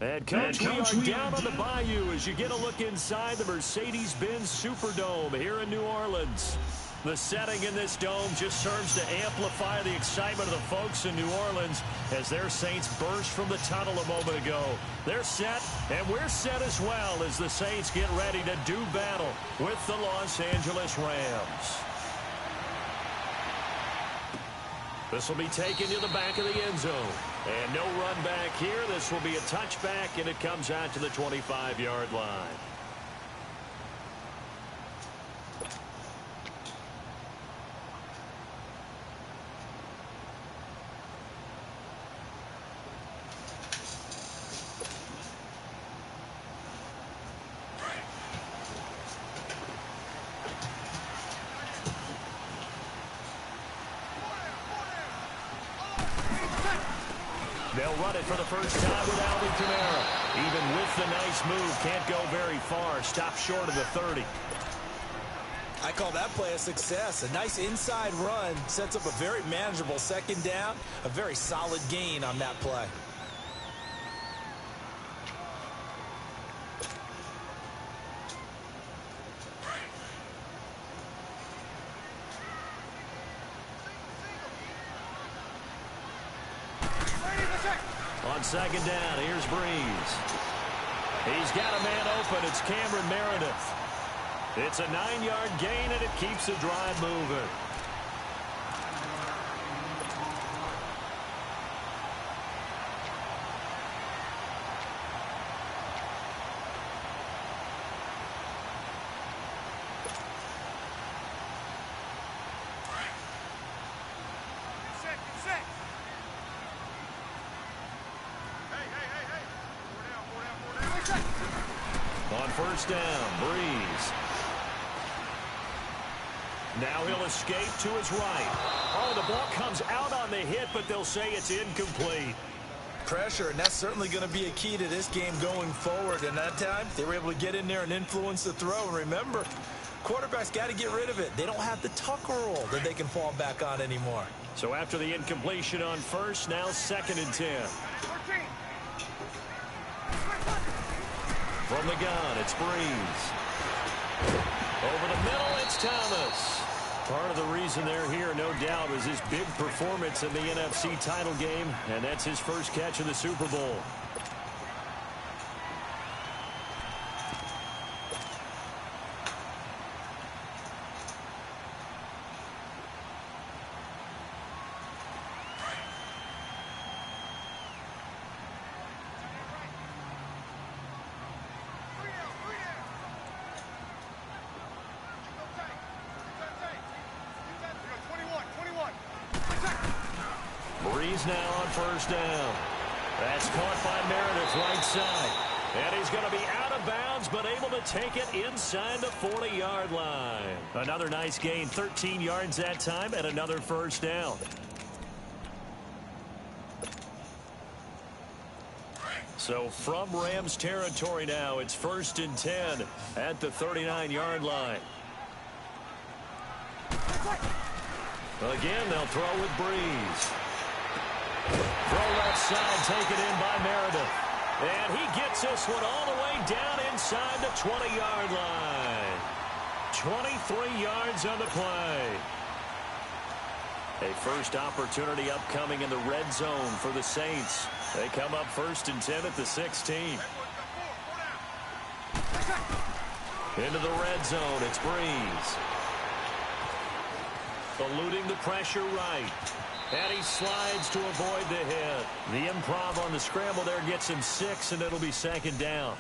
And Coach, we are down on the bayou as you get a look inside the Mercedes-Benz Superdome here in New Orleans. The setting in this dome just serves to amplify the excitement of the folks in New Orleans as their Saints burst from the tunnel a moment ago. They're set, and we're set as well as the Saints get ready to do battle with the Los Angeles Rams. This will be taken to the back of the end zone. And no run back here. This will be a touchback, and it comes out to the 25-yard line. They'll run it for the first time with Alvin Kamara. Even with the nice move, can't go very far. Stop short of the 30. I call that play a success. A nice inside run sets up a very manageable second down. A very solid gain on that play. On second down, here's Breeze. He's got a man open. It's Cameron Meredith. It's a 9-yard gain, and it keeps the drive moving. On first down, Breeze. Now he'll escape to his right. Oh, the ball comes out on the hit, but they'll say it's incomplete. Pressure, and that's certainly going to be a key to this game going forward. And that time, they were able to get in there and influence the throw. And remember, quarterbacks got to get rid of it. They don't have the tuck roll that they can fall back on anymore. So after the incompletion on first, now 2nd and 10. From the gun, it's Breeze. Over the middle, it's Thomas. Part of the reason they're here, no doubt, was his big performance in the NFC title game, and that's his first catch of the Super Bowl. Breeze now on first down. That's caught by Meredith right side. And he's going to be out of bounds, but able to take it inside the 40-yard line. Another nice gain, 13 yards that time, and another first down. So from Rams territory now, it's 1st and 10 at the 39-yard line. Again, they'll throw with Breeze. Throw left side, taken in by Meredith. And he gets this one all the way down inside the 20-yard line. 23 yards on the play. A first opportunity upcoming in the red zone for the Saints. They come up 1st and 10 at the 16. Into the red zone, it's Breeze. Eluding the pressure right. And he slides to avoid the hit. The improv on the scramble there gets him 6, and it'll be 2nd down.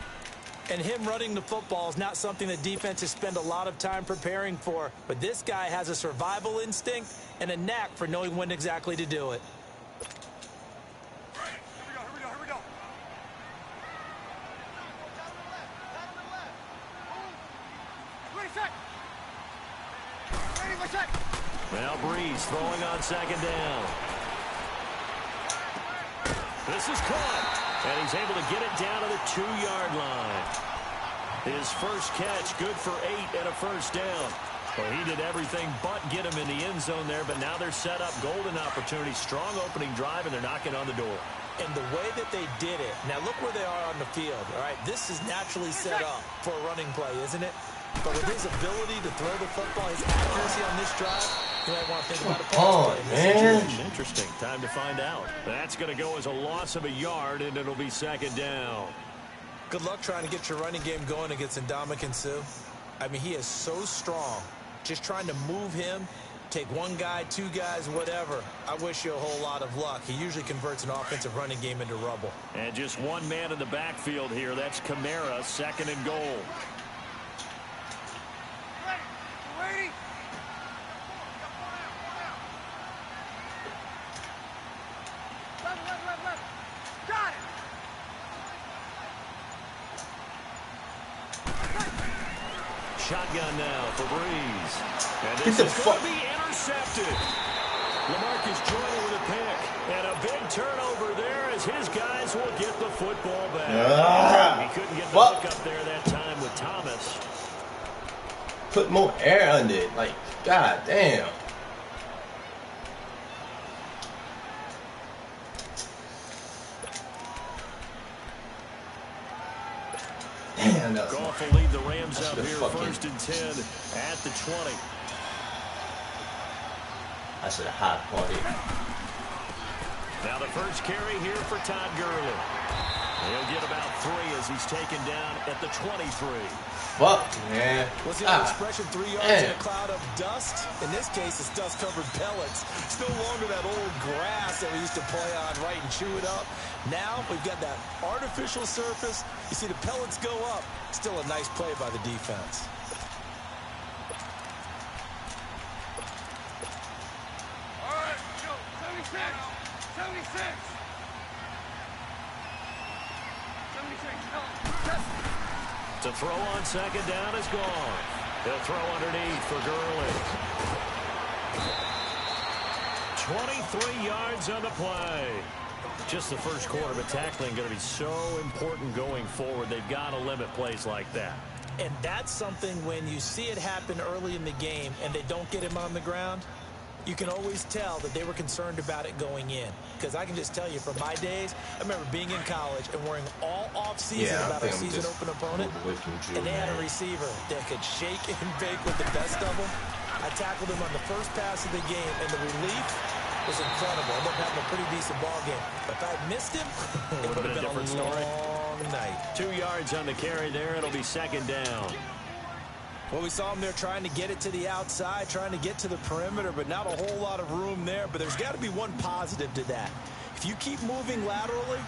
And him running the football is not something that defenses spend a lot of time preparing for. But this guy has a survival instinct and a knack for knowing when exactly to do it. Here we go. Ready, set. Now Breeze throwing on 2nd down. This is caught, and he's able to get it down to the 2-yard line. His first catch, good for 8 and a first down. Well, he did everything but get him in the end zone there, but now they're set up golden opportunity. Strong opening drive, and they're knocking on the door. And the way that they did it, now look where they are on the field, all right? This is naturally set up for a running play, isn't it? But with his ability to throw the football, his accuracy on this drive, you might want to think about a pass play. Man. Interesting. Time to find out. That's going to go as a loss of a yard, and it'll be second down. Good luck trying to get your running game going against Ndamukong Suh. I mean, he is so strong. Just trying to move him, take one guy, two guys, whatever. I wish you a whole lot of luck. He usually converts an offensive running game into rubble. And just one man in the backfield here. That's Kamara, second and goal. Ready? Left. Got it. Shotgun now for Breeze. And Get this the is fuck. going to be intercepted. Lamarcus Joyner with a pick. And a big turnover there as his guys will get the football back. He couldn't get the hook up there that time with Thomas. Put more air under it. Like, god damn. Damn, that was Goff will lead the Rams up here fucking, first and 10 at the 20. I should have hot party. Now the first carry here for Todd Gurley. He'll get about 3 as he's taken down at the 23. Fuck, man. What's the old expression, 3 yards in a cloud of dust? In this case, it's dust-covered pellets. It's no longer that old grass that we used to play on, right, and chew it up. Now we've got that artificial surface. You see the pellets go up. Still a nice play by the defense. All right, go. 76. 76. 76. Go. To throw on second down is gone. He'll throw underneath for Gurley. 23 yards on the play. Just the first quarter, but tackling going to be so important going forward. They've got to limit plays like that. And that's something when you see it happen early in the game and they don't get him on the ground, you can always tell that they were concerned about it going in. Because I can just tell you from my days, I remember being in college and worrying all off-season about our season-open opponent, and they had a receiver that could shake and bake with the best of them. I tackled him on the first pass of the game, and the relief was incredible. I ended up having a pretty decent ball game. But if I had missed him, it would have been a different story. Long night. 2 yards on the carry there. It'll be second down. Well, we saw him there trying to get it to the outside, trying to get to the perimeter, but not a whole lot of room there. But there's got to be one positive to that. If you keep moving laterally,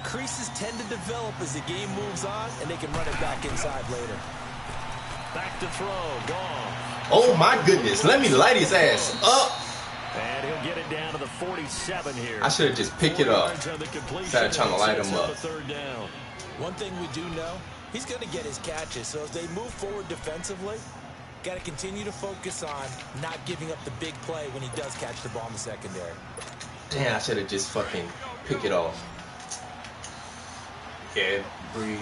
creases tend to develop as the game moves on, and they can run it back inside later. Back to throw. Gone. Oh, my goodness. Let me light his ass up. And he'll get it down to the 47 here. I should have just picked it up instead of trying to light him up. Third down. One thing we do know, he's going to get his catches. So as they move forward defensively, got to continue to focus on not giving up the big play when he does catch the ball in the secondary. Damn, I should have just fucking picked it off. Yeah, breathe.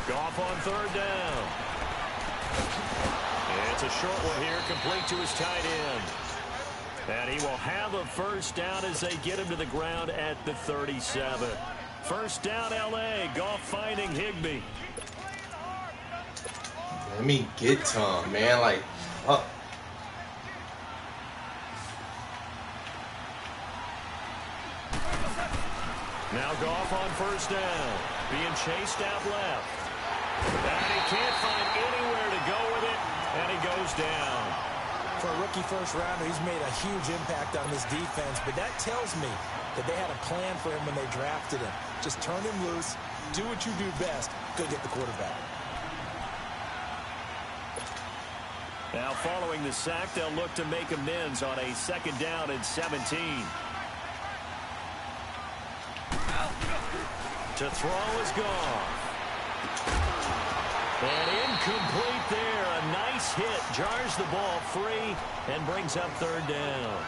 Goff on third down. It's a short one here, complete to his tight end. And he will have a first down as they get him to the ground at the 37. First down, L.A. Goff finding Higbee. Let me get Tom, man. Like, fuck. Now Goff on first down. Being chased out left. And he can't find anywhere to go with it. And he goes down. For a rookie first rounder, he's made a huge impact on this defense, but that tells me that they had a plan for him when they drafted him. Just turn him loose, do what you do best, go get the quarterback. Now following the sack, they'll look to make amends on a second down and 17. To throw is gone. And incomplete there. A nice hit. Jars the ball free and brings up third down.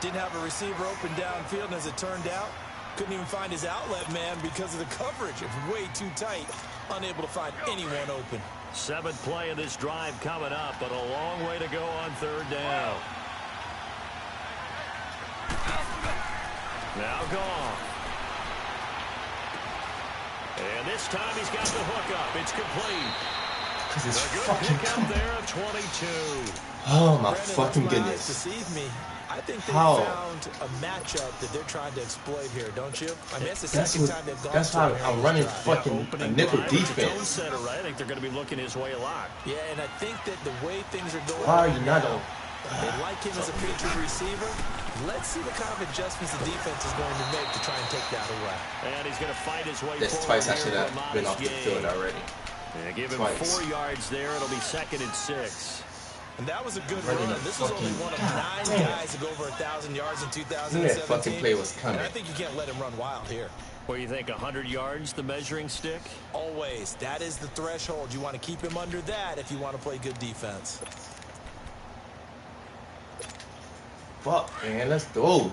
Didn't have a receiver open downfield, and as it turned out, couldn't even find his outlet man because of the coverage. It was way too tight. Unable to find anyone open. Seventh play of this drive coming up, but a long way to go on third down. Now gone. And this time he's got the hook up. It's complete. Because it's A good fucking pick up there of 22. Oh my Brandon, fucking those goodness. deceive me. I think they How? found a matchup that they're trying to exploit here, don't you? I mean, that's the That's second what. time they've gone That's to why him here I'm on running this drive. fucking a Opening nickel drive, it's a tone defense. setter, right? I think they're going to be looking his way a lot. Yeah, and I think that the way things are going Why are right you not now, on? they like him as a featured receiver. Let's see the kind of adjustments the defense is going to make to try and take that away. And he's going to fight his way That's forward. twice I should here have for a been off modest the field gain. already. Yeah, give him Twice. 4 yards there. It'll be 2nd and 6. And that was a good Running run. a This was only fucking- one of God 9 damn. guys to go over 1,000 yards in Knew 2017. that fucking play was And coming. I think you can't let him run wild here. What do you think, 100 yards, the measuring stick? Always. That is the threshold. You want to keep him under that if you want to play good defense. Fuck, man, let's go.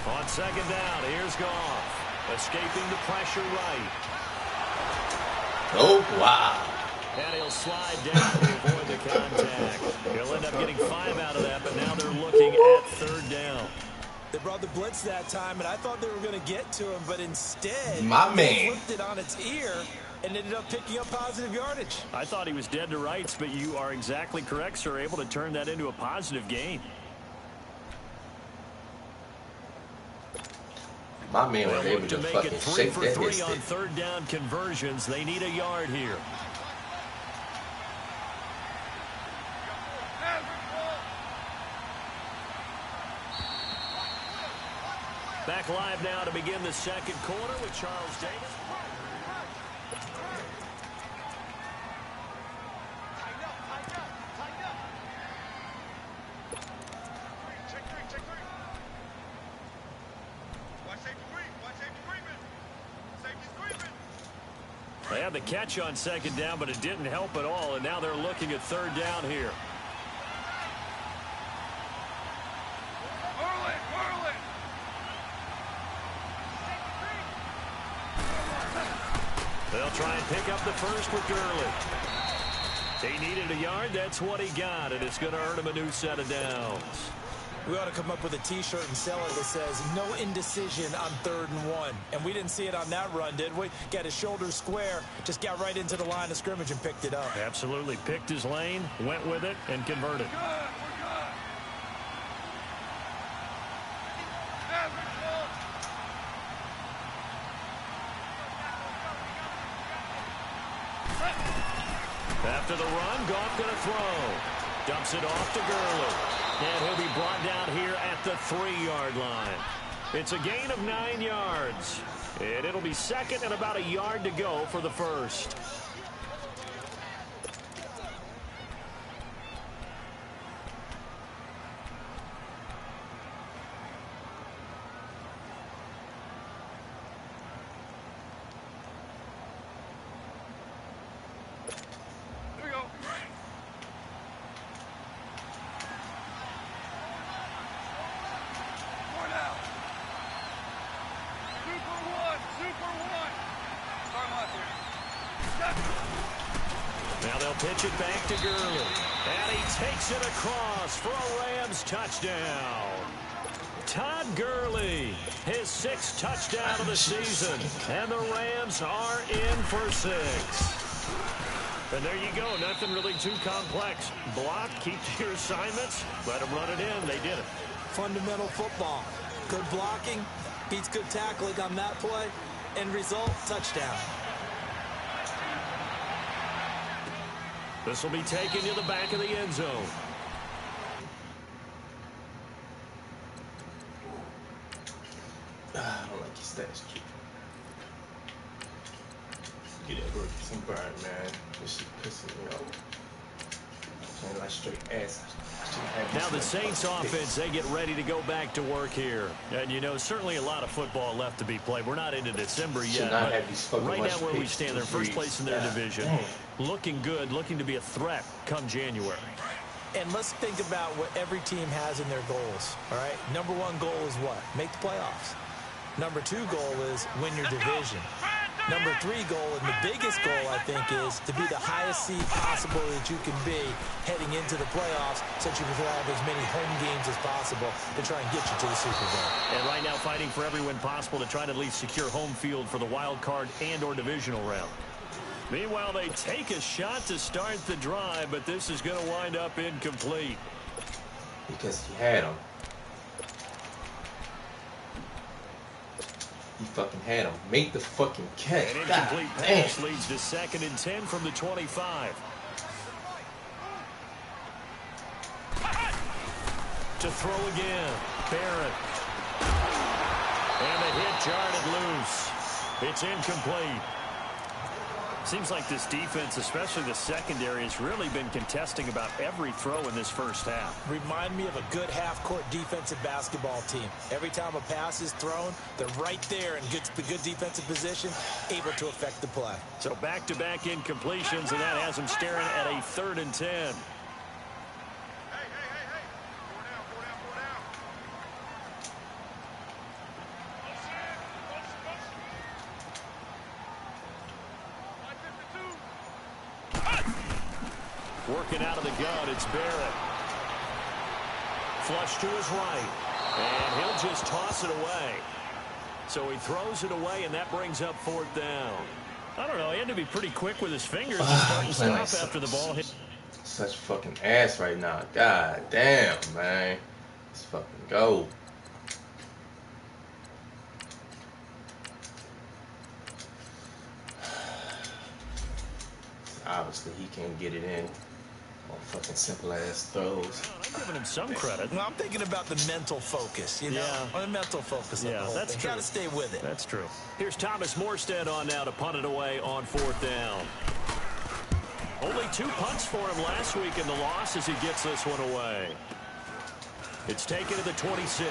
On 2nd down, here's Goff. Escaping the pressure right. Oh, wow. And he'll slide down to avoid the contact. He'll end up getting 5 out of that, but now they're looking at 3rd down. They brought the blitz that time, and I thought they were going to get to him, but instead, My they man. flipped it on its ear and ended up picking up positive yardage. I thought he was dead to rights, but you are exactly correct, sir. Able to turn that into a positive gain. My man was They'll able look to to make fucking it 3 shake for that 3 head on stick. 3rd down conversions. They need a yard here. Back live now to begin the 2nd quarter with Charles Davis. They had the catch on 2nd down, but it didn't help at all, and now they're looking at 3rd down here. They'll try and pick up the first with Gurley. He needed a yard. That's what he got, and it's going to earn him a new set of downs. We ought to come up with a T-shirt and sell it that says, no indecision on 3rd and 1. And we didn't see it on that run, did we? Got his shoulders square, just got right into the line of scrimmage and picked it up. Absolutely. Picked his lane, went with it, and converted. After the run, Goff going to throw. Dumps it off to Gurley. And he'll be brought down here at the 3-yard line. It's a gain of 9 yards. And it'll be 2nd and about a yard to go for the first. Now they'll pitch it back to Gurley. And he takes it across for a Rams touchdown. Todd Gurley, his 6th touchdown of the season. And the Rams are in for 6. And there you go. Nothing really too complex. Block, keep to your assignments, let them run it in. They did it. Fundamental football. Good blocking, beats good tackling on that play. End result, touchdown. This will be taken to the back of the end zone. I don't like his stats. Get that rookie some burn, man. This shit pissing me off. Playing like straight ass. Now the Saints offense, they get ready to go back to work here. And, you know, certainly a lot of football left to be played. We're not into December yet, but right now where we stand, they're first place in their division. Looking good, looking to be a threat come January. And let's think about what every team has in their goals, all right? Number 1 goal is what? Make the playoffs. Number 2 goal is win your division. Number 3 goal, and the biggest goal, I think, is to be the highest seed possible that you can be heading into the playoffs, since you can have as many home games as possible to try and get you to the Super Bowl. And right now fighting for every win possible to try to at least secure home field for the wild card and or divisional round. Meanwhile, they take a shot to start the drive, but this is going to wind up incomplete. Because he had him. He fucking had him. Make the fucking catch. An incomplete pass leads to 2nd and 10 from the 25. To throw again. Barrett. And the hit jarred it loose. It's incomplete. Seems like this defense, especially the secondary, has really been contesting about every throw in this first half. Remind me of a good half-court defensive basketball team. Every time a pass is thrown, they're right there in good defensive position, able to affect the play. So back-to-back incompletions, and that has them staring at a 3rd and 10. Working out of the gun, it's Barrett. Flush to his right. And he'll just toss it away. So he throws it away, and that brings up 4th down. I don't know, he had to be pretty quick with his fingers to start and stop after the ball hit. Such fucking ass right now. God damn, man. Let's fucking go. Obviously, he can't get it in. Fucking simple ass throws. I'm giving him some credit. Well, I'm thinking about the mental focus, you know? Yeah. The mental focus of the whole that's thing. true. Got to stay with it. That's true. Here's Thomas Morstead on now to punt it away on 4th down. Only 2 punts for him last week in the loss as he gets this one away. It's taken to the 26.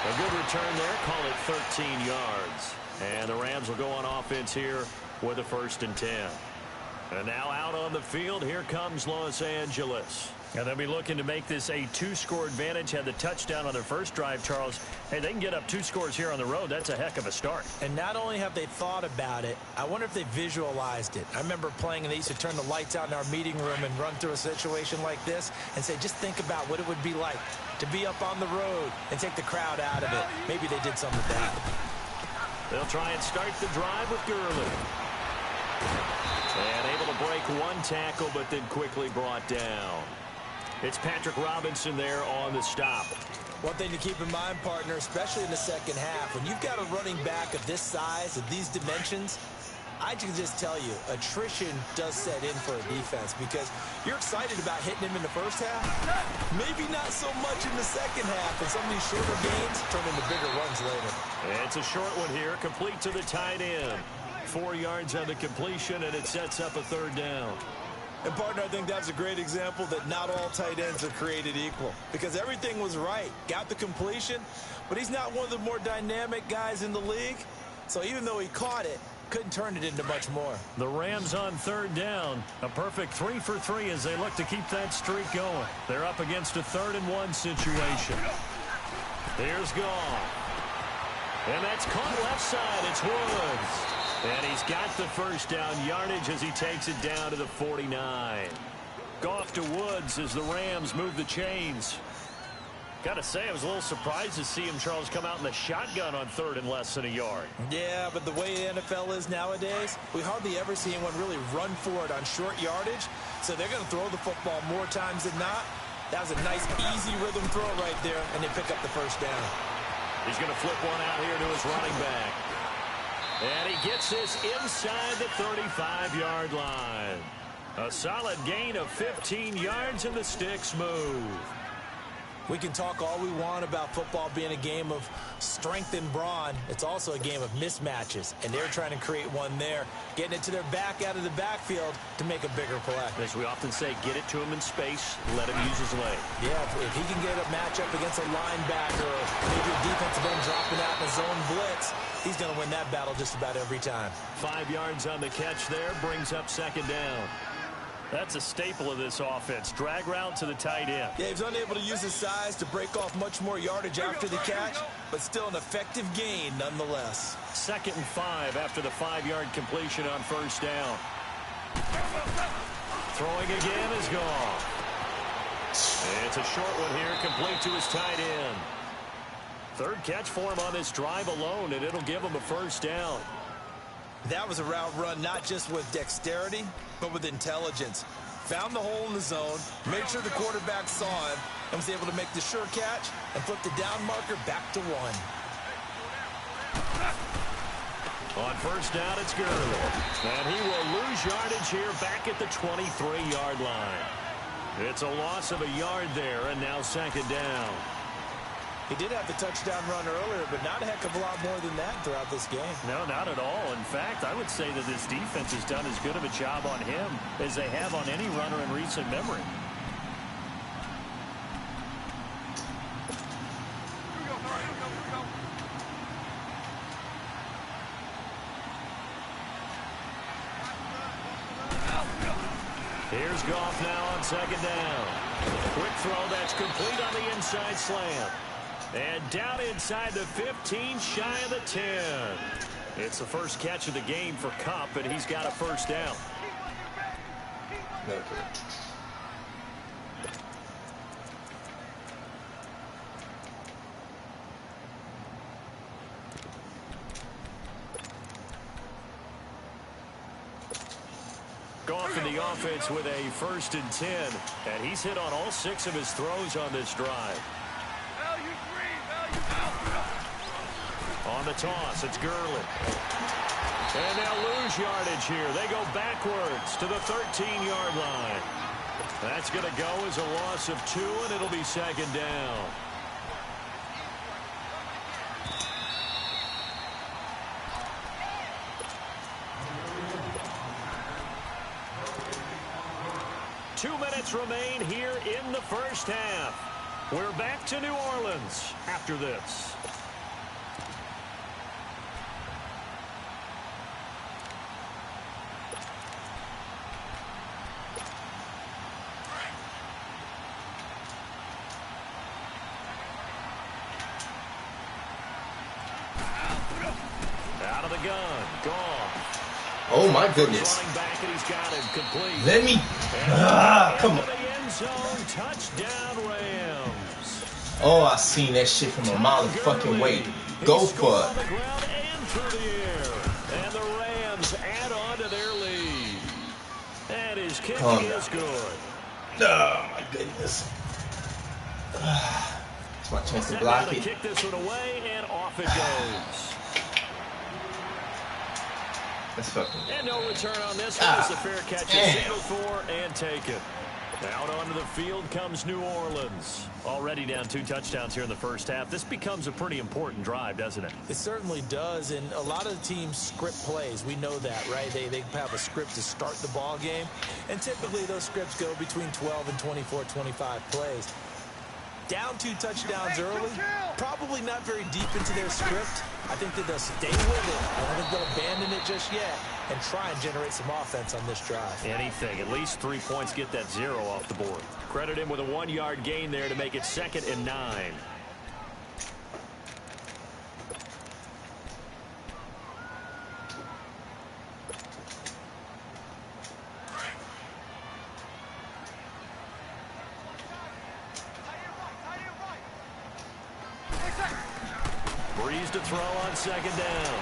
A good return there. Call it 13 yards. And the Rams will go on offense here with a 1st and 10. And now out on the field, here comes Los Angeles. And they'll be looking to make this a 2-score advantage. Had the touchdown on their first drive, Charles. Hey, they can get up 2 scores here on the road. That's a heck of a start. And not only have they thought about it, I wonder if they visualized it. I remember playing, and they used to turn the lights out in our meeting room and run through a situation like this and say, just think about what it would be like to be up on the road and take the crowd out of it. Maybe they did some of that. They'll try and start the drive with Gurley. And able to break 1 tackle, but then quickly brought down. It's Patrick Robinson there on the stop. One thing to keep in mind, partner, especially in the second half, when you've got a running back of this size, of these dimensions, I can just tell you, attrition does set in for a defense because you're excited about hitting him in the first half. Maybe not so much in the second half, and some of these shorter gains turn into bigger runs later. And it's a short one here, complete to the tight end. 4 yards on the completion, and it sets up a 3rd down. And, partner, I think that's a great example that not all tight ends are created equal because everything was right. Got the completion, but he's not one of the more dynamic guys in the league. So even though he caught it, couldn't turn it into much more. The Rams on 3rd down. A perfect 3 for 3 as they look to keep that streak going. They're up against a 3rd and 1 situation. Here's Goff. And that's caught left side. It's Woods. And he's got the 1st down yardage as he takes it down to the 49. Goff to Woods as the Rams move the chains. Got to say, I was a little surprised to see him, Charles, come out in the shotgun on 3rd and less than a yard. Yeah, but the way the NFL is nowadays, we hardly ever see anyone really run for it on short yardage. So they're going to throw the football more times than not. That was a nice, easy rhythm throw right there, and they pick up the 1st down. He's going to flip one out here to his running back. And he gets this inside the 35-yard line. A solid gain of 15 yards, and the sticks move. We can talk all we want about football being a game of strength and brawn. It's also a game of mismatches, and they're trying to create one there, getting it to their back out of the backfield to make a bigger play. As we often say, get it to him in space, let him use his leg. Yeah, if he can get a matchup against a linebacker or maybe a defensive end dropping out in a zone blitz, he's going to win that battle just about every time. 5 yards on the catch there, brings up 2nd down. That's a staple of this offense. Drag route to the tight end. Yeah, he's unable to use his size to break off much more yardage after the catch, but still an effective gain nonetheless. 2nd and 5 after the 5-yard completion on first down. Throwing again is gone. It's a short one here, complete to his tight end. 3rd catch for him on this drive alone, and it'll give him a first down. That was a route run not just with dexterity, but with intelligence. Found the hole in the zone, made sure the quarterback saw it, and was able to make the sure catch and flip the down marker back to 1. On first down, it's Gurley. And he will lose yardage here back at the 23-yard line. It's a loss of a yard there, and now 2nd down. He did have the touchdown run earlier, but not a heck of a lot more than that throughout this game. No, not at all. In fact, I would say that this defense has done as good of a job on him as they have on any runner in recent memory. Here's Goff now on 2nd down. Quick throw that's complete on the inside slant. And down inside the 15, shy of the 10. It's the first catch of the game for Kupp, and he's got a first down. Goff in the offense with a 1st and 10, and he's hit on all 6 of his throws on this drive. On the toss, it's Gurley. And they'll lose yardage here. They go backwards to the 13-yard line. That's going to go as a loss of 2, and it'll be 2nd down. Two minutes remain here in the first half. We're back to New Orleans after this. Out of the gun, Goff. Oh my goodness. Running back, and he's got him complete. Let me. Come on. The end zone, touchdown Rams. Oh, I seen that shit from a mile of fucking way. Go for On the ground and through the air. And the Rams add on to their lead. And his kick is good. Oh my goodness. It's my chance to block it. Kick this one away, and off it goes. That's fucking. And no return on this one. It's a fair catch. Single 4 and take it. Out onto the field comes New Orleans. Already down 2 touchdowns here in the first half. This becomes a pretty important drive, doesn't it? It certainly does, and a lot of the teams script plays. We know that, right? They have a script to start the ball game, and typically those scripts go between 12 and 24, 25 plays. Down 2 touchdowns early, probably not very deep into their script. I think that they'll stay with it. I don't think they'll abandon it just yet and try and generate some offense on this drive. Anything. At least 3 points, get that 0 off the board. Credit him with a 1-yard gain there to make it 2nd and 9. Breeze to throw on 2nd down.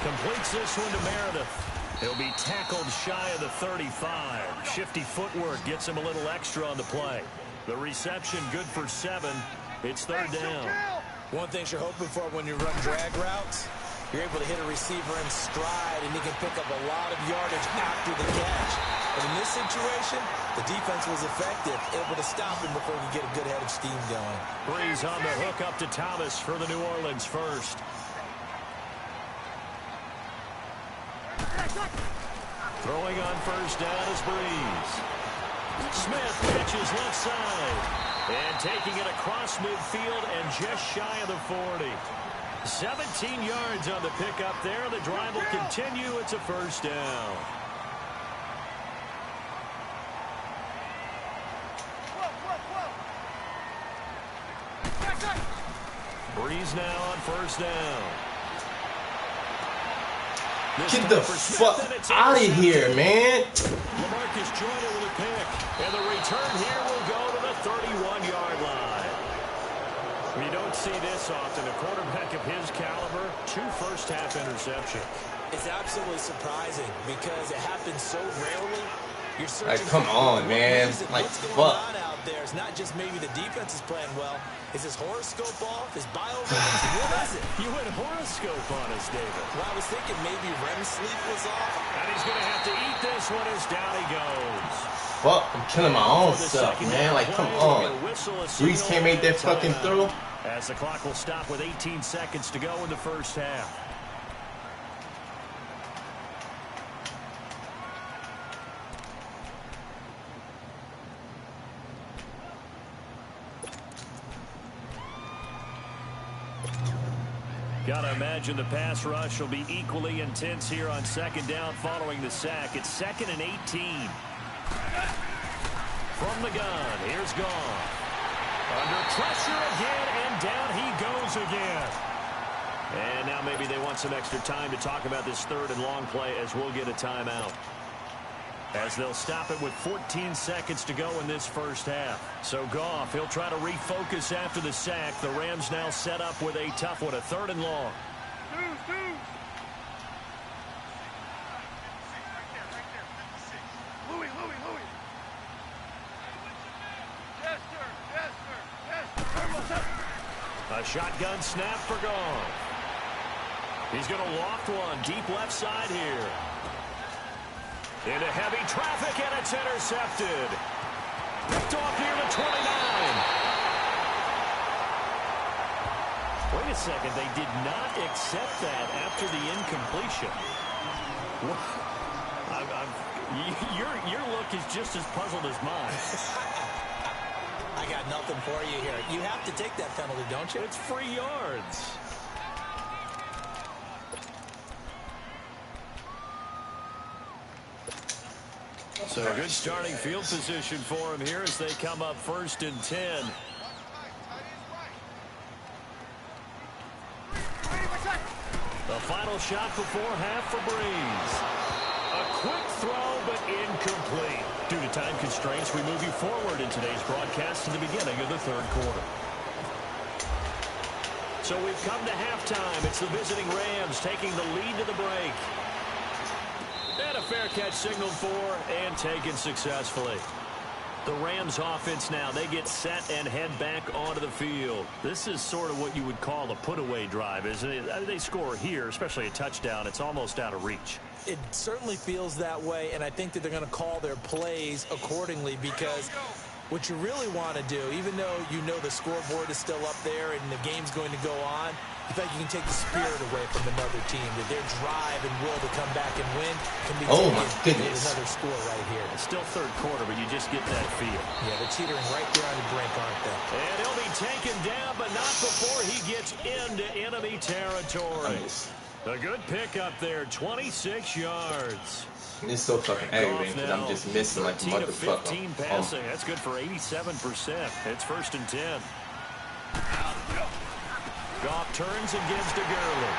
Completes this one to Meredith. He'll be tackled shy of the 35. Shifty footwork gets him a little extra on the play. The reception good for 7. It's 3rd down. One thing you're hoping for when you run drag routes, you're able to hit a receiver in stride, and he can pick up a lot of yardage after the catch. But in this situation, the defense was effective, able to stop him before he could get a good head of steam going. Breeze on the hook up to Thomas for the New Orleans first. Throwing on first down is Breeze. Smith pitches left side. And taking it across midfield and just shy of the 40. 17 yards on the pickup there. The drive will continue. It's a first down. Breeze now on first down. Get the fuck out of here, man. LaMarcus Joyner with a pick. And the return here will go to the 31-yard line. You don't see this often. A quarterback of his caliber, 2 first-half interceptions. It's absolutely surprising because it happens so rarely. You're Like, come on, man. Like, what's going fuck. on out there? It's not just maybe the defense is playing well. Is his horoscope off? Is biorhythms? What is it? You went horoscope on us, David. Well, I was thinking maybe REM sleep was off. And he's going to have to eat this one as down he goes. Fuck, I'm killing my own stuff, man. Like, come on. Breeze can't make that fucking throw. As the clock will stop with 18 seconds to go in the first half. Gotta imagine the pass rush will be equally intense here on second down following the sack. It's 2nd and 18. From the gun, here's Goff. Under pressure again, and down he goes again. And now maybe they want some extra time to talk about this 3rd and long play as we'll get a timeout. As they'll stop it with 14 seconds to go in this first half. So Goff, he'll try to refocus after the sack. The Rams now set up with a tough one, a 3rd and long. Louis. Yes, sir. A shotgun snap for Goff. He's going to loft one deep left side here. Into heavy traffic, and it's intercepted. Picked off near the 29. Wait a second. They did not accept that after the incompletion. Your look is just as puzzled as mine. I got nothing for you here. You have to take that penalty, don't you? It's free yards. So a good starting field position for him here as they come up 1st and 10. The final shot before half for Breeze. A quick throw, but incomplete. Due to time constraints, we move you forward in today's broadcast to the beginning of the 3rd quarter. So we've come to halftime. It's the visiting Rams taking the lead to the break. And a fair catch signaled for and taken successfully. The Rams offense now, they get set and head back onto the field. This is sort of what you would call a put-away drive, isn't it? They score here, especially a touchdown. It's almost out of reach. It certainly feels that way, and I think that they're going to call their plays accordingly because what you really want to do, even though you know the scoreboard is still up there and the game's going to go on, you think you can take the spirit away from another team, that their drive and will to come back and win can be taken with another score right here. It's still 3rd quarter, but you just get that feel. Yeah, they're teetering right there on the brink, aren't they? And he'll be taken down, but not before he gets into enemy territory. A good pickup there, 26 yards. It's so fucking aggravating because I'm just missing like a motherfucker. 15 passing. That's good for 87%. It's 1st and 10. Goff turns and gives to Gurley.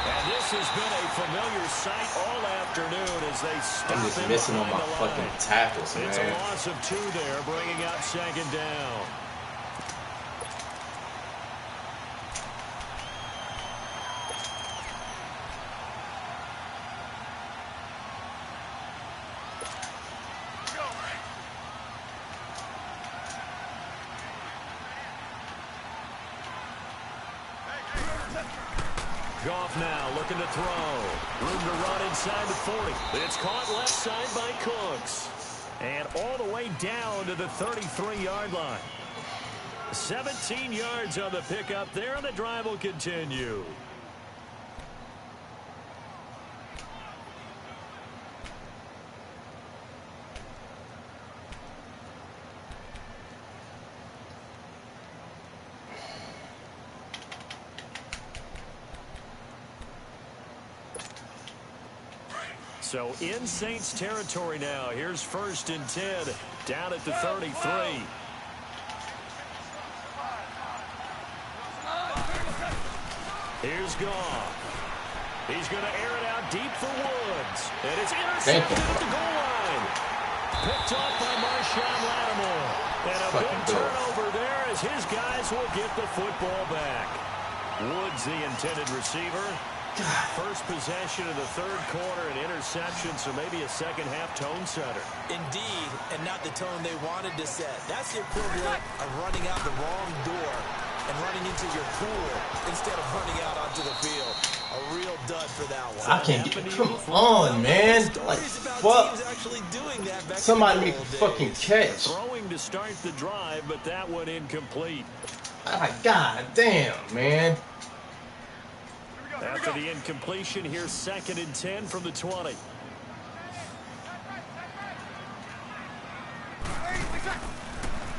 And this has been a familiar sight all afternoon as they stop him. I'm just missing on my fucking tackles, man. It's a loss of 2 there, bringing up 2nd down. Goff now looking to throw. Room to run inside the 40. It's caught left side by Cooks. And all the way down to the 33-yard line. 17 yards on the pickup there, and the drive will continue. So in Saints territory now. Here's 1st and 10 down at the 33. Here's Goff. He's going to air it out deep for Woods. And it's intercepted at the goal line. Picked off by Marshawn Lattimore. And a big turnover there as his guys will get the football back. Woods, the intended receiver. First possession of the third quarter, an interception, so maybe a second-half tone setter. Indeed, and not the tone they wanted to set. That's the equivalent of running out the wrong door and running into your pool instead of running out onto the field. A real dud for that one. I can't get. Come on, man. Like, fuck. Somebody make a fucking catch. Throwing to start the drive, but that one incomplete. God damn, man. After the incompletion, here's 2nd and 10 from the 20.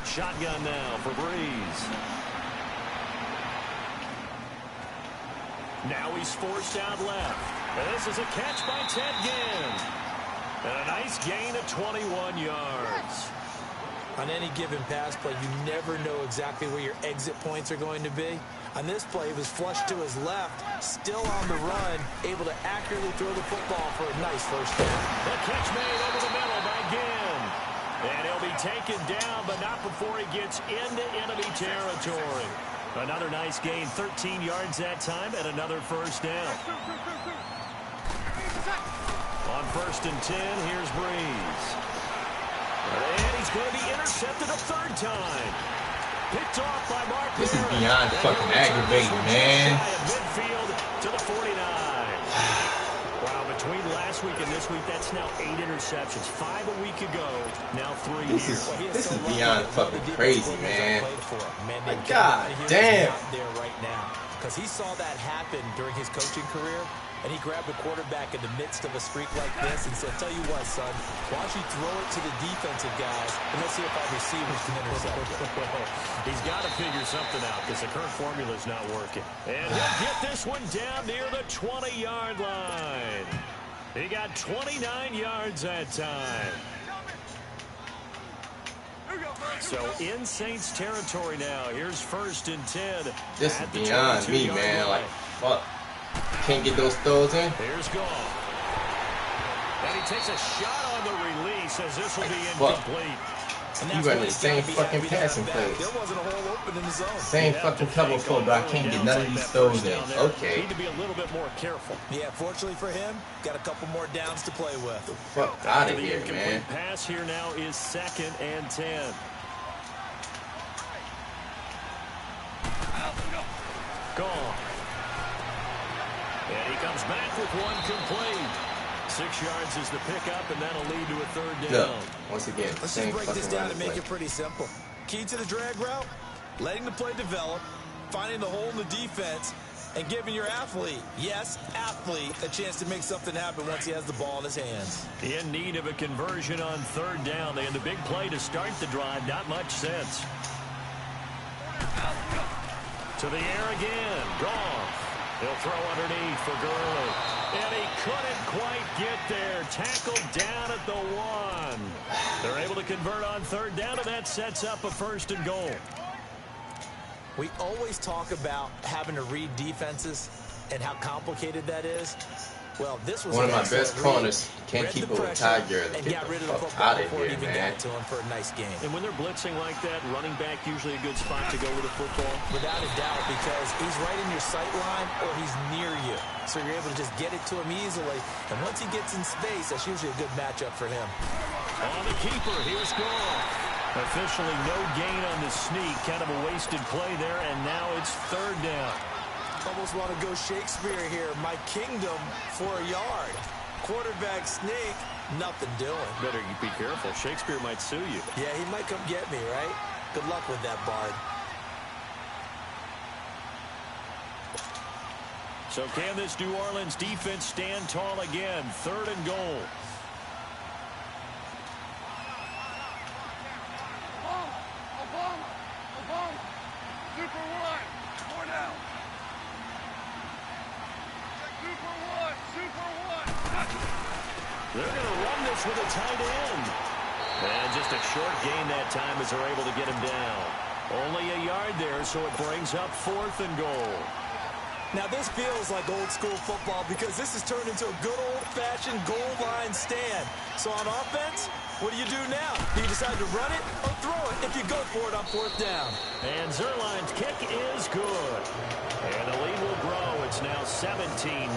Shotgun now for Breeze. Now he's forced out left. And this is a catch by Ted Ginn. And a nice gain of 21 yards. On any given pass play, you never know exactly where your exit points are going to be. On this play, he was flushed to his left, still on the run, able to accurately throw the football for a nice first down. The catch made over the middle by Ginn. And he'll be taken down, but not before he gets into enemy territory. Another nice gain, 13 yards that time, and another first down. On 1st and 10, here's Breeze. And he's going to be intercepted a third time. Picked off by Mark. This is beyond fucking aggravating, man. Midfield to the 49. Wow, between last week and this week, that's now 8 interceptions. 5 a week ago, now 3 This here. is beyond fucking crazy, man. God damn. There right now, because he saw that happen during his coaching career. And he grabbed the quarterback in the midst of a streak like this and said, tell you what, son, why don't you throw it to the defensive guys, and let's see if our receivers can intercept it. He's got to figure something out because the current formula is not working. And he'll get this one down near the 20-yard line. He got 29 yards that time. So in Saints territory now. Here's 1st and 10. This is beyond me, man. Like, fuck. Can't get those throws in. Here's Goff. And he takes a shot on the release as this will be incomplete. You running the same fucking passing plays. There wasn't a hole open in the zone. Same fucking cover flow, but I can't get none of these throws in. Okay. Need to be a little bit more careful. Yeah, fortunately for him, got a couple more downs to play with. Fuck out of here, The man. incomplete pass here now is 2nd and 10. Goff. And he comes back with one complete. 6 yards is the pickup, and that'll lead to a third down. Look, once again, Let's same just break this fucking down and make play. it pretty simple. Key to the drag route, letting the play develop, finding the hole in the defense, and giving your athlete, yes, athlete, a chance to make something happen once he has the ball in his hands. In need of a conversion on third down. They had the big play to start the drive. Not much sense. To the air again. Goff. He'll throw underneath for Gurley. And he couldn't quite get there. Tackled down at the 1. They're able to convert on third down, and that sets up a 1st and goal. We always talk about having to read defenses and how complicated that is. Well, this was one of my best corners. Can't keep up with Tiger. And Get got rid the of the fuck football out of before it here, even man. got to him for a nice game. And when they're blitzing like that, running back usually a good spot to go with the football. Without a doubt, because he's right in your sight line or he's near you. So you're able to just get it to him easily. And once he gets in space, that's usually a good matchup for him. On the keeper, here's Goff. Officially no gain on the sneak. Kind of a wasted play there, and now it's third down. Almost want to go Shakespeare here. My kingdom for a yard. Quarterback sneak, nothing doing. Better be careful. Shakespeare might sue you. Yeah, he might come get me, right? Good luck with that, Bard. So can this New Orleans defense stand tall again? 3rd and goal. Super one. 4 down. Super one. They're going to run this with a tight end. And just a short gain that time as they're able to get him down. Only a yard there, so it brings up 4th and goal. Now, this feels like old school football because this has turned into a good old-fashioned goal line stand. So on offense, what do you do now? Do you decide to run it or throw it if you go for it on 4th down? And Zerline's kick is good. And the lead will grow. It's now 17-0.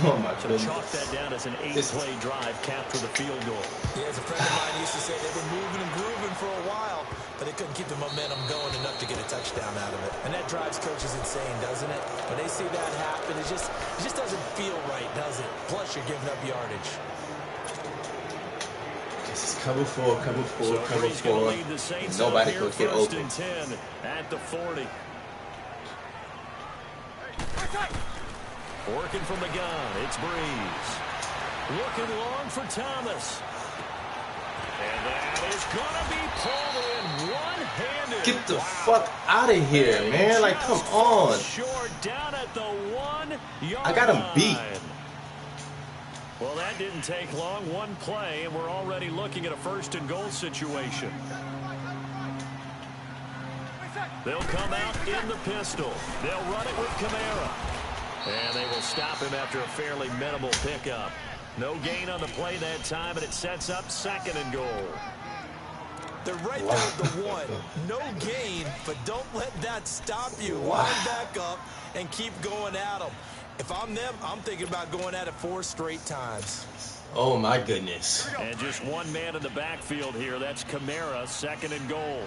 Oh, my So goodness. chalk that down as an 8-play drive, capture the field goal. Yeah, as a friend of mine used to say, they were moving and grooving for a while, but they couldn't keep the momentum going enough to get a touchdown out of it. And that drives coaches insane, doesn't it? When they see that happen, it just doesn't feel right, does it? Plus, you're giving up yardage. This is cover 4, cover 4, So cover Bree's gonna 4. lead the Saints Nobody up here, could get 1st open. and 10 at the 40. Working from the gun, it's Breeze. Looking long for Thomas. And that is going to be pulled in one-handed. Get the fuck out of here, man. Like, come on. Short down at the 1-yard I got him beat. line. Well, that didn't take long. One play, and we're already looking at a 1st and goal situation. They'll come out in the pistol. They'll run it with Kamara. And they will stop him after a fairly minimal pickup. No gain on the play that time, and it sets up 2nd and goal. They're right there at the 1. No gain, but don't let that stop you. Line back up and keep going at them. If I'm them, I'm thinking about going at it 4 straight times. Oh, my goodness. And just one man in the backfield here. That's Kamara, 2nd and goal.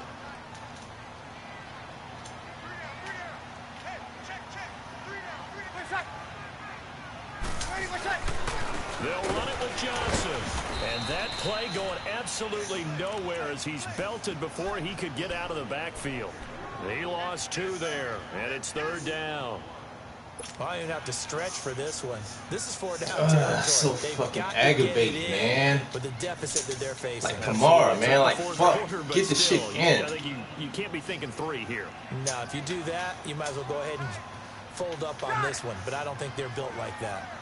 They'll run it with Johnson. And that play going absolutely nowhere as he's belted before he could get out of the backfield. He lost 2 there, and it's 3rd down. Well, I didn't have to stretch for this one. This is 4 down territory. So They've fucking got to aggravating, get it in man. with the deficit that they're facing. Like, Kamara, man. Like, Fourth fuck. quarter, but Get the shit still, in. I think you can't be thinking 3 here. No, if you do that, you might as well go ahead and fold up on this one. But I don't think they're built like that.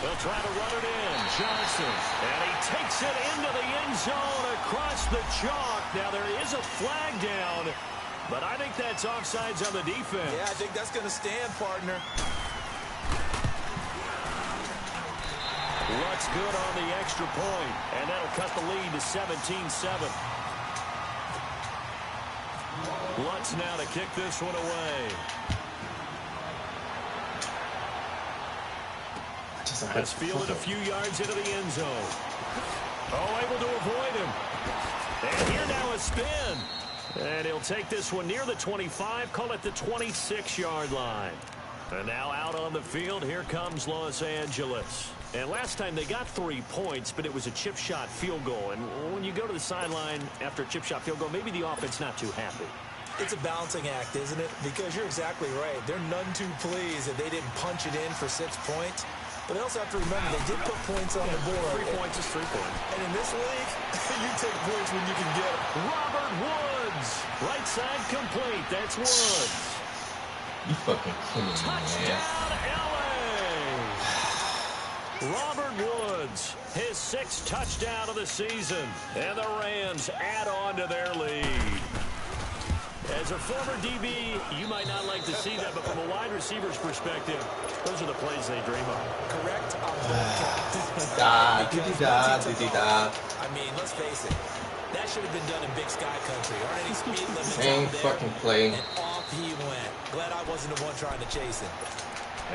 They'll try to run it in. Johnson. And he takes it into the end zone across the chalk. Now, there is a flag down, but I think that's offsides on the defense. Yeah, I think that's going to stand, partner. Lutz good on the extra point, and that'll cut the lead to 17-7. Lutz now to kick this one away. Has fielded a few yards into the end zone. Oh, able to avoid him. And here now a spin. And he'll take this one near the 25, call it the 26-yard line. And now out on the field, here comes Los Angeles. And last time they got 3 points, but it was a chip shot field goal. And when you go to the sideline after a chip shot field goal, maybe the offense not too happy. It's a balancing act, isn't it? Because you're exactly right. They're none too pleased that they didn't punch it in for 6 points. But they also have to remember they did put points on the board. 3 points is 3 points. And in this league, you take points when you can get them. Robert Woods. Right side complete. That's Woods. You fucking kidding me, man. Touchdown, LA. Robert Woods, his 6th touchdown of the season. And the Rams add on to their lead. As a former DB, you might not like to see that, but from a wide receiver's perspective, those are the plays they dream of. Correct on both Da-dee-da. I mean, let's face it. That should have been done in Big Sky Country. Aren't any speed limits Same out there? fucking play. And off he went. Glad I wasn't the one trying to chase him.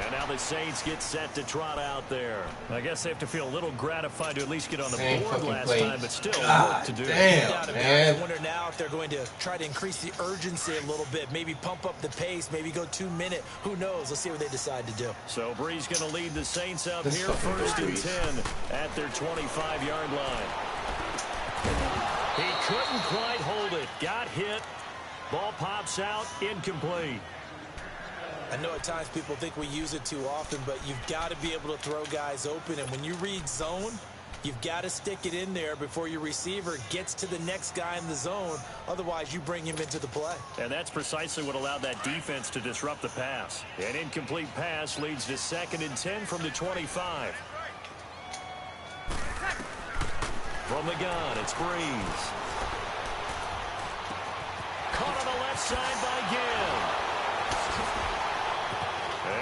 And now the Saints get set to trot out there. I guess they have to feel a little gratified to at least get on the Same board fucking last play. time, but still God work to do. damn, I man. wonder now if they're going to try to increase the urgency a little bit, maybe pump up the pace, maybe go 2-minute. Who knows? Let's see what they decide to do. So Bree's going to lead the Saints up Let's here, fucking go, 1st and Breeze. 10 at their 25-yard line. He couldn't quite hold it. Got hit. Ball pops out. Incomplete. I know at times people think we use it too often, but you've got to be able to throw guys open. And when you read zone, you've got to stick it in there before your receiver gets to the next guy in the zone. Otherwise, you bring him into the play. And that's precisely what allowed that defense to disrupt the pass. An incomplete pass leads to 2nd and 10 from the 25. From the gun, it's Breeze. caught on the left side by Gibb.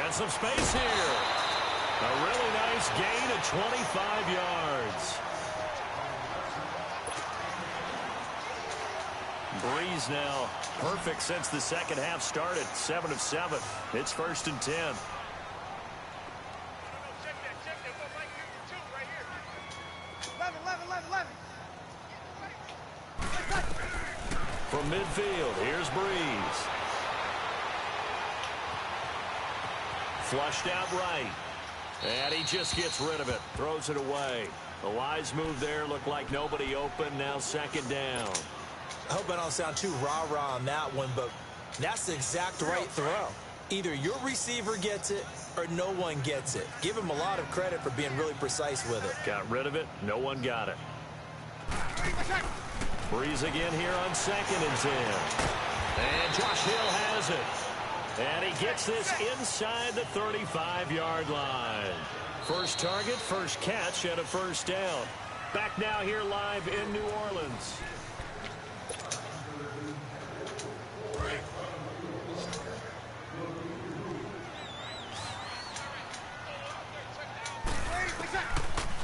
And some space here. A really nice gain of 25 yards. Breeze now perfect since the second half started. 7 of 7. It's 1st and 10. Check that. Look right here. 2 right here. 11. From midfield, here's Breeze. Flushed out right. And he just gets rid of it. Throws it away. The wise move there. Looked like nobody open. Now 2nd down. I hope I don't sound too rah-rah on that one, but that's the exact right throw. Either your receiver gets it or no one gets it. Give him a lot of credit for being really precise with it. Got rid of it. No one got it. Breeze again here on 2nd and 10. And Josh Hill has it. And he gets this inside the 35-yard line. First target, first catch, and a 1st down. Back now here live in New Orleans.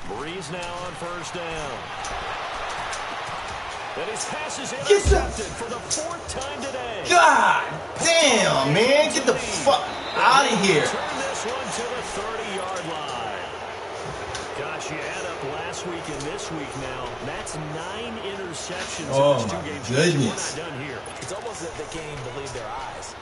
Breeze now on 1st down. And his pass is intercepted for the 4th time today. God damn, man. Get the fuck out of here. Turn this one to the 30-yard line. Gosh, you add up last week and this week now. That's 9 interceptions in these 2 games. Goodness. We're not done here. It's almost as if they can't even believe their eyes.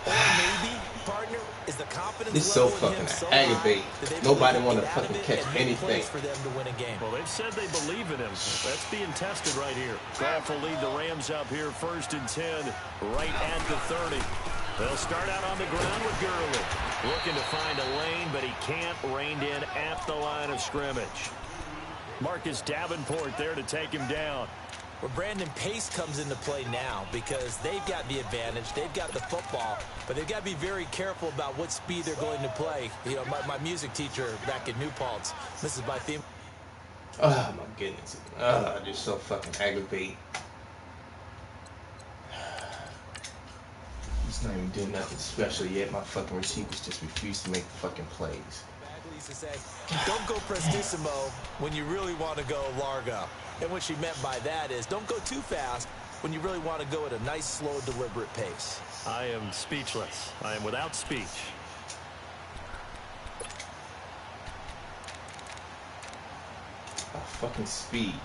Or maybe, partner, is the confidence This so level in him fucking so aggravating. high that they Nobody believe want to he can fucking get catch out of it and make anything. plays for them to win a game. Well, they've said they believe in him. That's being tested right here. Goff will lead the Rams up here 1st and 10 right at the 30. They'll start out on the ground with Gurley. Looking to find a lane, but he can't. Reined in at the line of scrimmage. Marcus Davenport there to take him down. Well, Brandon, pace comes into play now because they've got the advantage. They've got the football, but they've got to be very careful about what speed they're going to play. You know, my music teacher back in New Paltz, this is my theme. Oh, my goodness. Just so fucking aggravating. He's not even doing nothing special yet. My fucking receivers just refuse to make fucking plays. Bagley used to say, don't go prestissimo when you really want to go largo. And what she meant by that is don't go too fast when you really want to go at a nice, slow, deliberate pace. I am speechless. I am without speech. Fucking speed.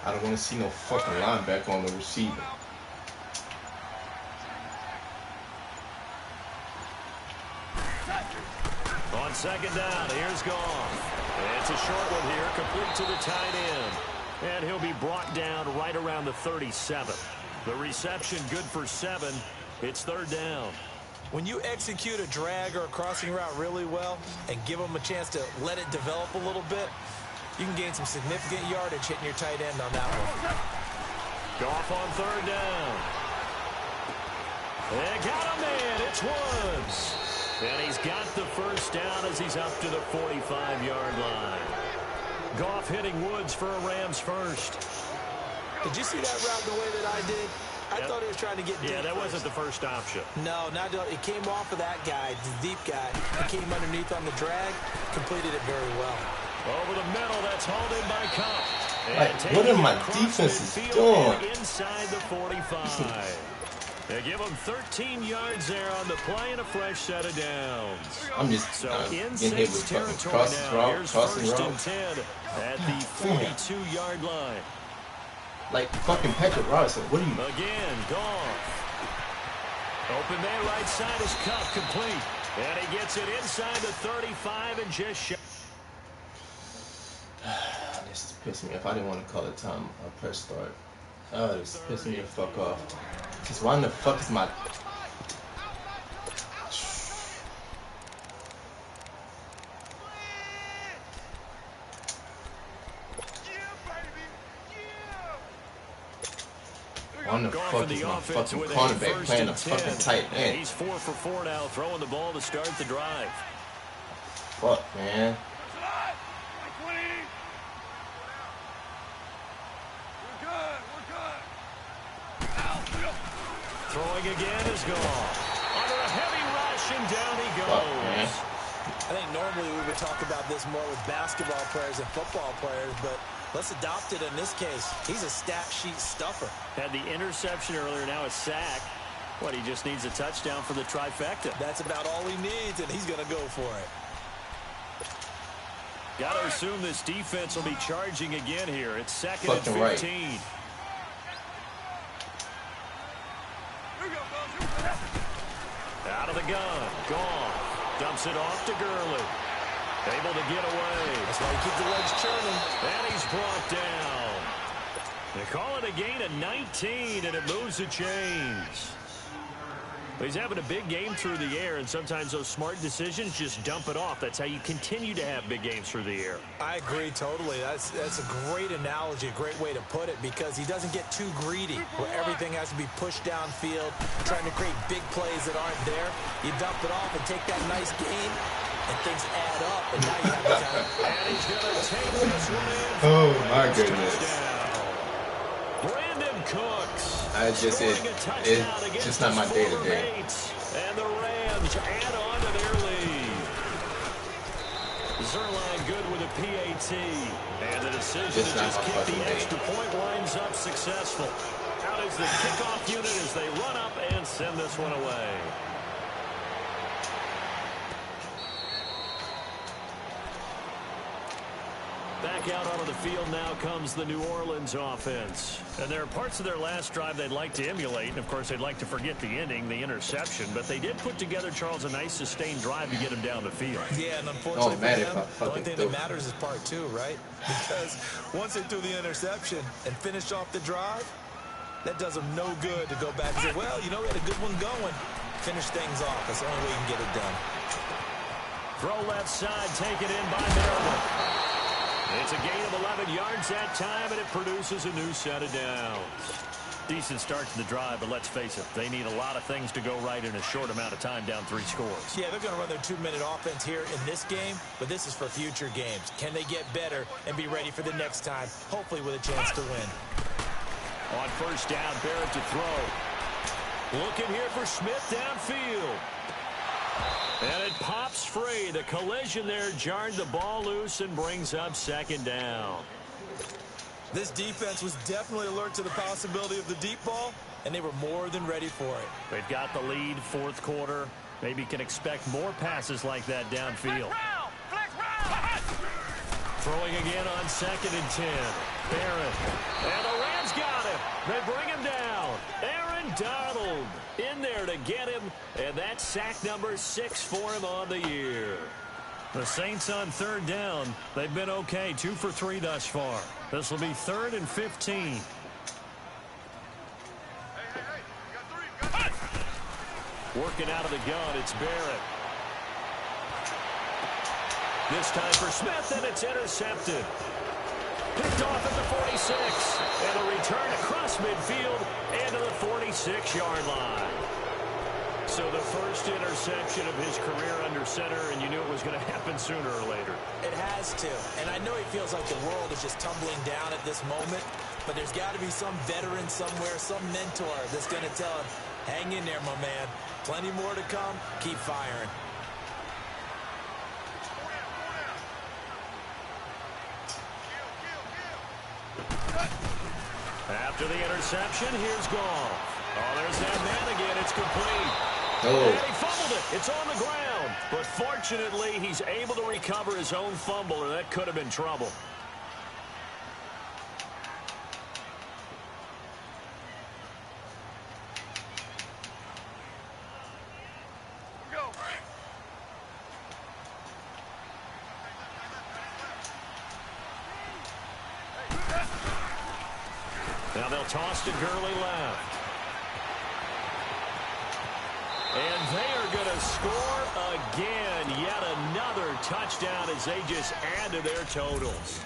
I don't want to see no fucking linebacker on the receiver. On 2nd down, here's Goff. It's a short one here, complete to the tight end. And he'll be brought down right around the 37. The reception good for 7. It's 3rd down. When you execute a drag or a crossing route really well and give them a chance to let it develop a little bit, you can gain some significant yardage hitting your tight end on that one. Goff on 3rd down. They got a man. It's Woods. And he's got the 1st down as he's up to the 45-yard line. Goff hitting Woods for a Rams 1st. Did you see that route the way that I did? I thought he was trying to get deep. Yeah, that wasn't the first option. No, not it came off of that guy, the deep guy. He came underneath on the drag, completed it very well. Over the middle, that's hauled in by Cup. Like, what are my defenses doing? Inside the 45. They give him 13 yards there on the play and a fresh set of downs. I'm just so in getting hit Saints with fucking territory now. Here's crossing 1st route. and 10 at the 42-yard line. Like fucking Patrick Robinson. What are you? Again, Goff. Open man right side is Cup, complete. And he gets it inside the 35 and just shot. This is pissing me off. I didn't want to call it time. I'll press start. Oh, this is pissing me the fuck off. Just why in the fuck is my... Why the fuck is my fucking cornerback playing a fucking tight end? He's 4 for 4 now, throwing the ball to start the drive. Fuck, man. Throwing again is gone. Under a heavy rush, and down he goes. I think normally we would talk about this more with basketball players and football players, but let's adopt it in this case. He's a stat sheet stuffer. Had the interception earlier, now a sack. What, he just needs a touchdown for the trifecta. That's about all he needs, and he's going to go for it. Got to assume this defense will be charging again here. It's second Fucking and 15. Right. Out of the gun. Gone. Dumps it off to Gurley. Able to get away. That's why you keep the legs churning. And he's brought down. They call it a gain of 19, and it moves the chains. He's having a big game through the air, and sometimes those smart decisions just dump it off. That's how you continue to have big games through the air. I agree totally. That's a great analogy, a great way to put it, because he doesn't get too greedy where everything has to be pushed downfield, trying to create big plays that aren't there. You dump it off and take that nice gain, and things add up, and now you have the time. And he's going to take this one in. Oh, my goodness. Brandon Cooks. It's just not my day-to-day. And the Rams add on to their lead. Zerline good with a PAT. And the decision to just kick the extra point winds up successful. Out is the kickoff unit as they run up and send this one away. Back out onto the field now comes the New Orleans offense. And there are parts of their last drive they'd like to emulate. And, of course, they'd like to forget the ending, the interception. But they did put together, Charles, a nice sustained drive to get him down the field. Yeah, and unfortunately for them, the only thing that matters is part two, right? Because once they threw the interception and finished off the drive, that does them no good to go back and say, well, you know, we had a good one going. Finish things off. That's the only way you can get it done. Throw left side, taken in by Maryland. It's a gain of 11 yards that time, and it produces a new set of downs. Decent start to the drive, but let's face it, they need a lot of things to go right in a short amount of time, down 3 scores. Yeah, they're going to run their 2-minute offense here in this game, but this is for future games. Can they get better and be ready for the next time, hopefully with a chance to win? On first down, Barrett to throw. Looking here for Smith downfield. And it pops free. The collision there jarred the ball loose and brings up second down. This defense was definitely alert to the possibility of the deep ball, and they were more than ready for it. They've got the lead, fourth quarter. Maybe can expect more passes like that downfield. Throwing again on 2nd and 10. Barrett. And the Rams got him. They bring him down. Aaron Donald in there to get him. And that's sack number 6 for him on the year. The Saints on 3rd down. They've been okay. 2 for 3 thus far. This will be 3rd and 15. Working out of the gun, it's Barrett. This time for Smith, and it's intercepted. Picked off at the 46. And a return across midfield and to the 46-yard line. So the first interception of his career under center, and you knew it was going to happen sooner or later. It has to. And I know he feels like the world is just tumbling down at this moment, but there's got to be some veteran somewhere, some mentor that's going to tell him, hang in there, my man. Plenty more to come. Keep firing. After the interception, here's Goff. Oh, there's that man again. It's complete. Oh. And he fumbled it. It's on the ground. But fortunately, he's able to recover his own fumble, or that could have been trouble. Now they'll toss to Gurley left. And they are going to score again. Yet another touchdown as they just add to their totals.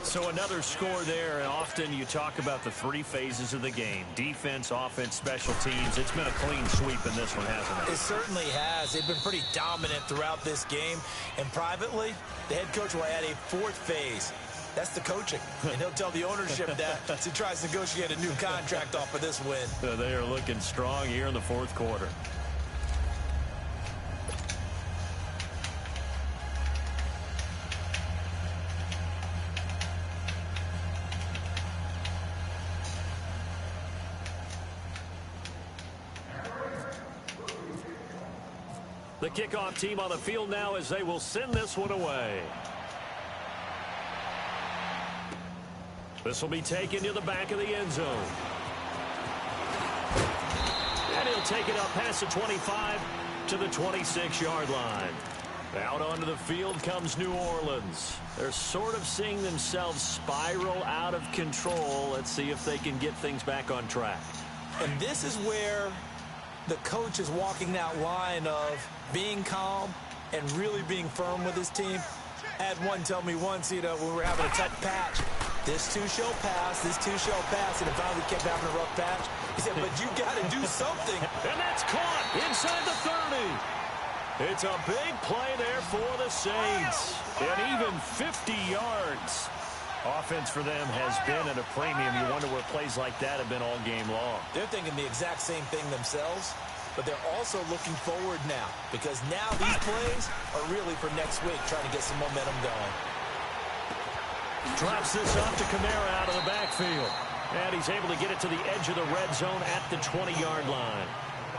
So another score there. And often you talk about the 3 phases of the game. Defense, offense, special teams. It's been a clean sweep in this one, hasn't it? It certainly has. They've been pretty dominant throughout this game. And privately, the head coach will add a 4th phase. That's the coaching. And he'll tell the ownership that as he tries to negotiate a new contract off of this win. They are looking strong here in the fourth quarter. The kickoff team on the field now as they will send this one away. This will be taken to the back of the end zone. And he'll take it up past the 25 to the 26-yard line. Out onto the field comes New Orleans. They're sort of seeing themselves spiral out of control. Let's see if they can get things back on track. And this is where the coach is walking that line of being calm and really being firm with his team. I had one tell me once, when we were having a tough patch, this too shall pass, this too shall pass, and it finally kept having a rough patch. He said, but you got to do something. And that's caught inside the 30. It's a big play there for the Saints. And even 50 yards. Offense for them has been at a premium. You wonder where plays like that have been all game long. They're thinking the exact same thing themselves, but they're also looking forward now because now these plays are really for next week, trying to get some momentum going. Drops this off to Kamara out of the backfield. And he's able to get it to the edge of the red zone at the 20-yard line.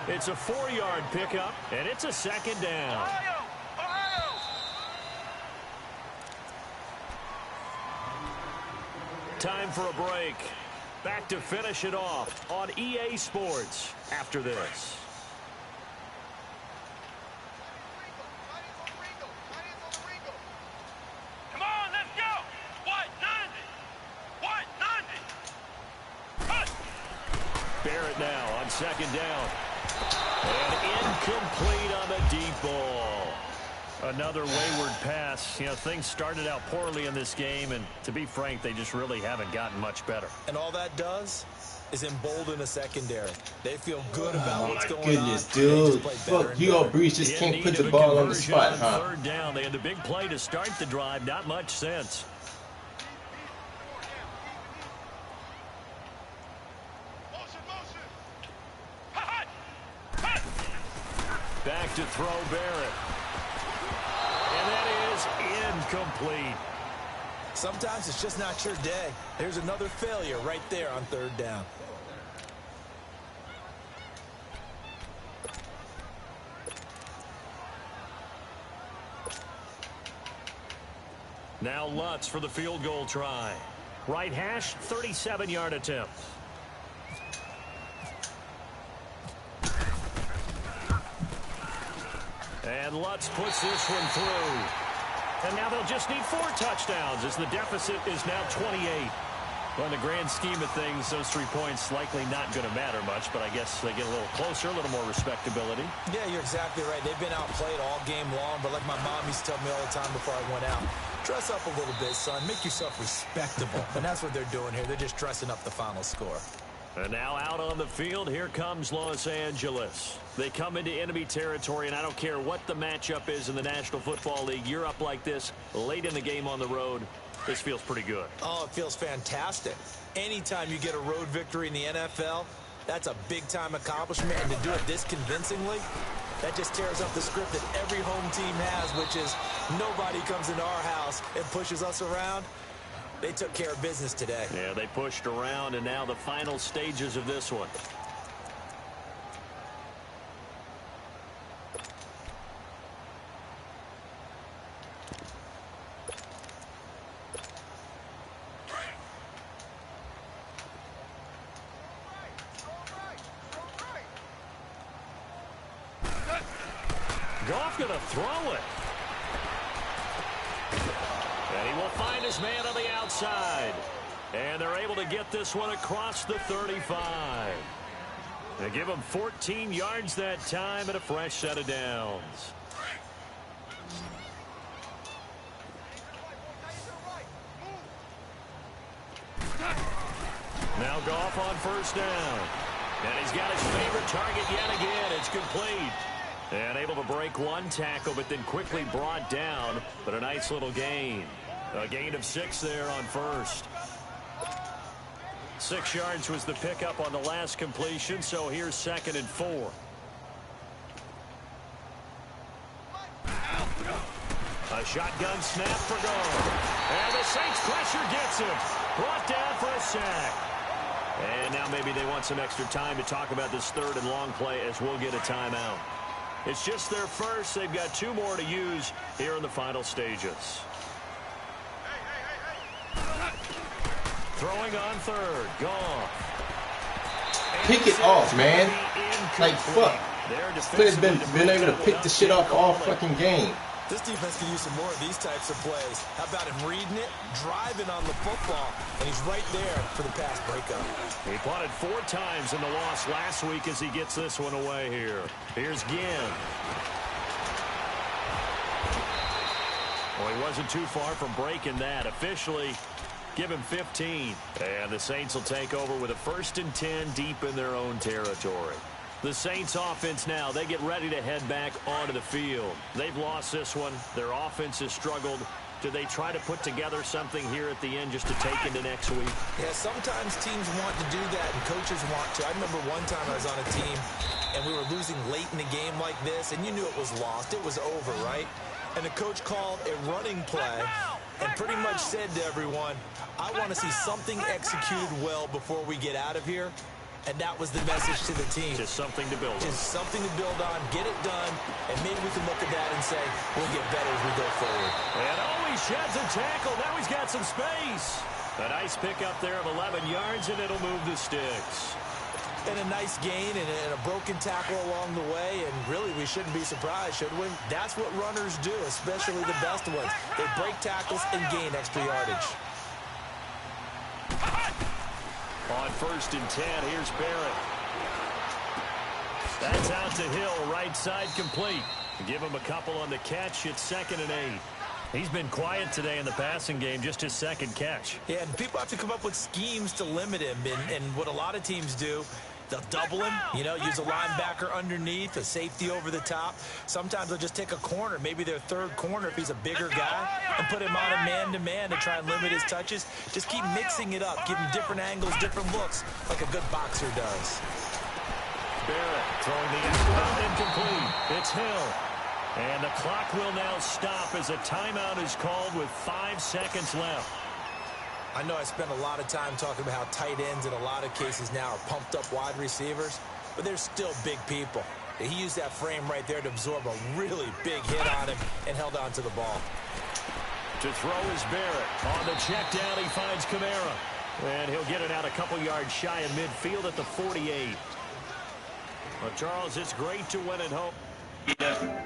It's a 4-yard pickup, and it's a second down. Time for a break. Back to finish it off on EA Sports after this. Come on, let's go. White 90. Cut. Barrett now on second down. And incomplete on the deep ball. Another wayward pass. Things started out poorly in this game, and to be frank, they just really haven't gotten much better. And all that does is embolden a secondary. They feel good about what's going on. Oh my goodness, dude. Fuck you, Breeze just can't put the ball on the spot, huh? Third down. They had the big play to start the drive. Not much sense. Back to throw Barrett. And that is incomplete. Sometimes it's just not your day. There's another failure right there on third down. Now Lutz for the field goal try. Right hash, 37-yard attempt. And Lutz puts this one through. And now they'll just need 4 touchdowns as the deficit is now 28. Well, in the grand scheme of things, those 3 points likely not going to matter much, but I guess they get a little closer, a little more respectability. Yeah, you're exactly right. They've been outplayed all game long, but like my mom used to tell me all the time before I went out, dress up a little bit, son. Make yourself respectable. And that's what they're doing here. They're just dressing up the final score. And now out on the field, here comes Los Angeles. They come into enemy territory, and I don't care what the matchup is in the National Football League. You're up like this late in the game on the road. This feels pretty good. Oh, it feels fantastic. Anytime you get a road victory in the NFL, that's a big-time accomplishment. And to do it this convincingly, that just tears up the script that every home team has, which is nobody comes into our house and pushes us around. They took care of business today. Yeah, they pushed around, and now the final stages of this one. Goff going to throw it. And he will find his man on the outside. And they're able to get this one across the 35. They give him 14 yards that time and a fresh set of downs. Now Goff on first down. And he's got his favorite target yet again. It's complete. And able to break one tackle, but then quickly brought down. But a nice little gain. A gain of 6 there on first. 6 yards was the pickup on the last completion, so here's 2nd and 4. A shotgun snap for goal. And the Saints pressure gets him. Brought down for a sack. And now maybe they want some extra time to talk about this 3rd and long play as we'll get a timeout. It's just their first. They've got 2 more to use here in the final stages. Throwing on 3rd. Gone. Pick it off, man. Like, fuck. Could have been able to pick the shit off all fucking game. This defense could use some more of these types of plays. How about him reading it, driving on the football, and he's right there for the pass breakup. He punted 4 times in the loss last week as he gets this one away here. Here's Ginn. Well, he wasn't too far from breaking that. Officially, give him 15. And the Saints will take over with a 1st and 10 deep in their own territory. The Saints offense now, they get ready to head back onto the field. They've lost this one. Their offense has struggled. Do they try to put together something here at the end just to take into next week? Yeah, sometimes teams want to do that and coaches want to. I remember one time I was on a team and we were losing late in the game like this and you knew it was lost. It was over, right? And the coach called a running play and pretty much said to everyone, I want to see something executed well before we get out of here. And that was the message to the team. Just something to build on. Just something to build on, get it done, and maybe we can look at that and say, we'll get better as we go forward. And he sheds a tackle. Now he's got some space. A nice pickup there of 11 yards, and it'll move the sticks. And a nice gain and a broken tackle along the way, and really we shouldn't be surprised, should we? That's what runners do, especially the best ones. They break tackles and gain extra yardage. On 1st and 10, here's Barrett. That's out to Hill, right side complete. Give him a couple on the catch. It's 2nd and 8. He's been quiet today in the passing game, just his 2nd catch. Yeah, and people have to come up with schemes to limit him, and what a lot of teams do, they'll double him, you know, use a linebacker underneath, a safety over the top. Sometimes they'll just take a corner, maybe their 3rd corner if he's a bigger guy, and put him on a man-to-man to try and limit his touches. Just keep mixing it up, give him different angles, different looks, like a good boxer does. Barrett throwing the inbound incomplete. It's Hill. And the clock will now stop as a timeout is called with 5 seconds left. I know I spend a lot of time talking about how tight ends in a lot of cases now are pumped up wide receivers, but they're still big people. He used that frame right there to absorb a really big hit on him and held on to the ball. To throw is Barrett. On the check down, he finds Kamara. And he'll get it out a couple yards shy of midfield at the 48. Well, Charles, it's great to win at home. Yeah.